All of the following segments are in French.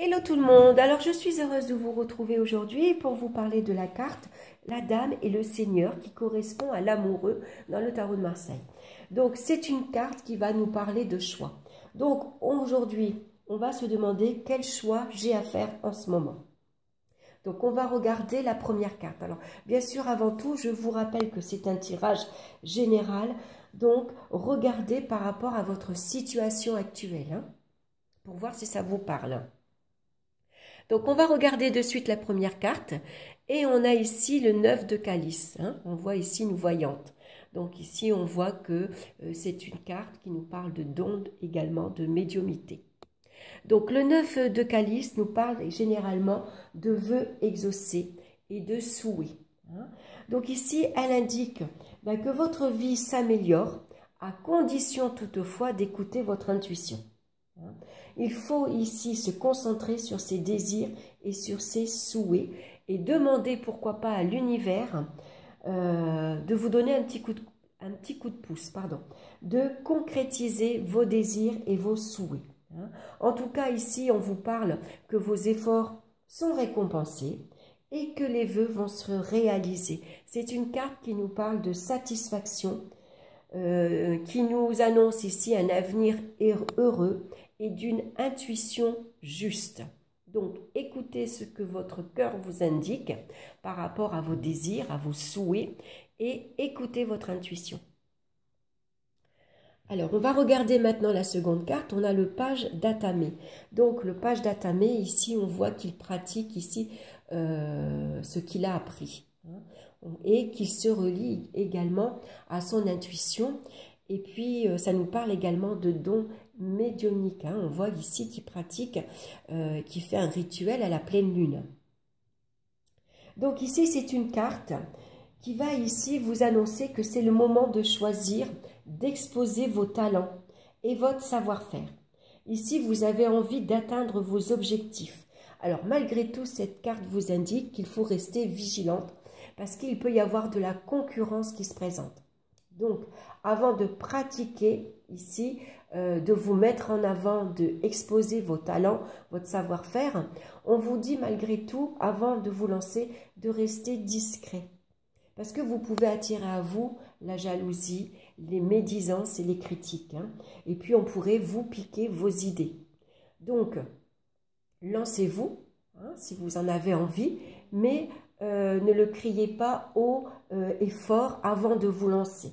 Hello tout le monde, alors je suis heureuse de vous retrouver aujourd'hui pour vous parler de la carte La Dame et le Seigneur qui correspond à l'amoureux dans le tarot de Marseille. Donc c'est une carte qui va nous parler de choix. Donc aujourd'hui on va se demander quel choix j'ai à faire en ce moment. Donc on va regarder la première carte. Alors bien sûr avant tout je vous rappelle que c'est un tirage général, donc regardez par rapport à votre situation actuelle pour voir si ça vous parle. Donc, on va regarder de suite la première carte. Et on a ici le 9 de calice. On voit ici une voyante. Donc, ici, on voit que c'est une carte qui nous parle de dons, également de médiumnité. Donc, le 9 de calice nous parle généralement de vœux exaucés et de souhaits. Donc, ici, elle indique que votre vie s'améliore à condition toutefois d'écouter votre intuition. Il faut ici se concentrer sur ses désirs et sur ses souhaits et demander pourquoi pas à l'univers de vous donner un petit coup de pouce, de concrétiser vos désirs et vos souhaits. En tout cas, ici, on vous parle que vos efforts sont récompensés et que les vœux vont se réaliser. C'est une carte qui nous parle de satisfaction, qui nous annonce ici un avenir heureux et d'une intuition juste. Donc, écoutez ce que votre cœur vous indique par rapport à vos désirs, à vos souhaits, et écoutez votre intuition. Alors, on va regarder maintenant la seconde carte. On a le page d'Atamé. Donc, le page d'Atamé, ici, on voit qu'il pratique ici ce qu'il a appris. Et qu'il se relie également à son intuition. Et puis, ça nous parle également de dons médiumniques. On voit ici qu'il pratique, qu'il fait un rituel à la pleine lune. Donc ici, c'est une carte qui va ici vous annoncer que c'est le moment de choisir, d'exposer vos talents et votre savoir-faire. Ici, vous avez envie d'atteindre vos objectifs. Alors, malgré tout, cette carte vous indique qu'il faut rester vigilante parce qu'il peut y avoir de la concurrence qui se présente. Donc, avant de pratiquer ici, de vous mettre en avant, d'exposer vos talents, votre savoir-faire, on vous dit malgré tout, avant de vous lancer, de rester discret. Parce que vous pouvez attirer à vous la jalousie, les médisances et les critiques. Et puis, on pourrait vous piquer vos idées. Donc, lancez-vous, si vous en avez envie, mais ne le criez pas haut et fort avant de vous lancer.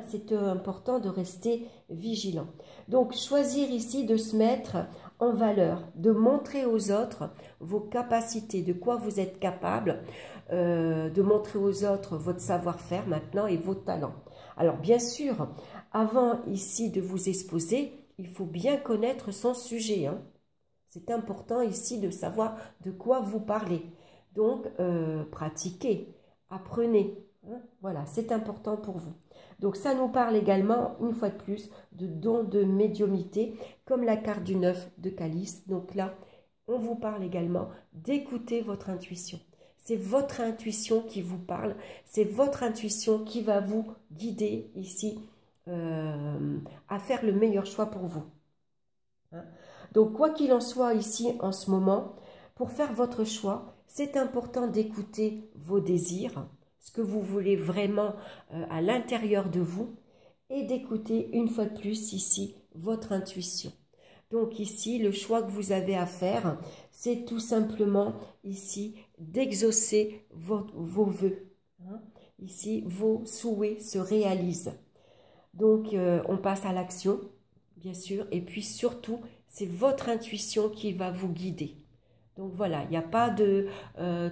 C'est important de rester vigilant. Donc, choisir ici de se mettre en valeur, de montrer aux autres vos capacités, de quoi vous êtes capable, de montrer aux autres votre savoir-faire maintenant et vos talents. Alors, bien sûr, avant ici de vous exposer, il faut bien connaître son sujet. C'est important ici de savoir de quoi vous parlez. Donc, pratiquez, apprenez. Voilà, c'est important pour vous. Donc, ça nous parle également, une fois de plus, de dons de médiumnité, comme la carte du 9 de calice. Donc là, on vous parle également d'écouter votre intuition. C'est votre intuition qui vous parle, c'est votre intuition qui va vous guider ici à faire le meilleur choix pour vous. Donc, quoi qu'il en soit ici en ce moment, pour faire votre choix, c'est important d'écouter vos désirs, ce que vous voulez vraiment à l'intérieur de vous, et d'écouter une fois de plus ici votre intuition. Donc ici, le choix que vous avez à faire, c'est tout simplement ici d'exaucer vos vœux. Ici, vos souhaits se réalisent. Donc, on passe à l'action, bien sûr, et puis surtout, c'est votre intuition qui va vous guider. Donc voilà, il n'y a pas de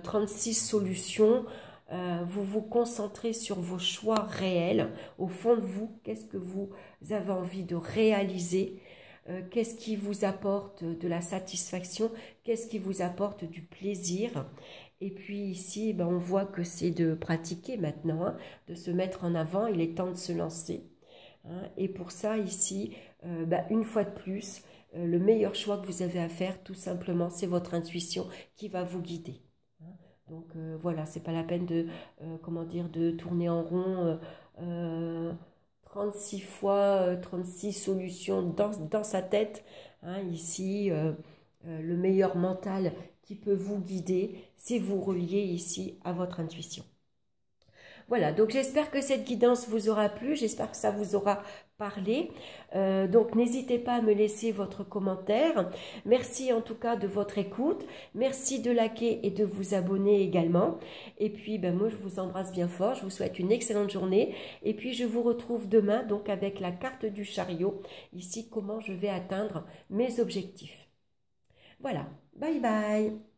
36 solutions. Vous vous concentrez sur vos choix réels. Au fond de vous, qu'est-ce que vous avez envie de réaliser? Qu'est-ce qui vous apporte de la satisfaction? Qu'est-ce qui vous apporte du plaisir? Et puis ici, on voit que c'est de pratiquer maintenant, de se mettre en avant. Il est temps de se lancer. Et pour ça, ici, une fois de plus, le meilleur choix que vous avez à faire, tout simplement, c'est votre intuition qui va vous guider. Donc voilà, c'est pas la peine de, de tourner en rond 36 fois, 36 solutions dans sa tête. Ici, le meilleur mental qui peut vous guider, c'est vous relier ici à votre intuition. Voilà, donc j'espère que cette guidance vous aura plu, j'espère que ça vous aura parlé. Donc n'hésitez pas à me laisser votre commentaire. Merci en tout cas de votre écoute. Merci de liker et de vous abonner également. Et puis moi je vous embrasse bien fort, je vous souhaite une excellente journée. Et puis je vous retrouve demain donc avec la carte du chariot. Ici comment je vais atteindre mes objectifs. Voilà, bye bye.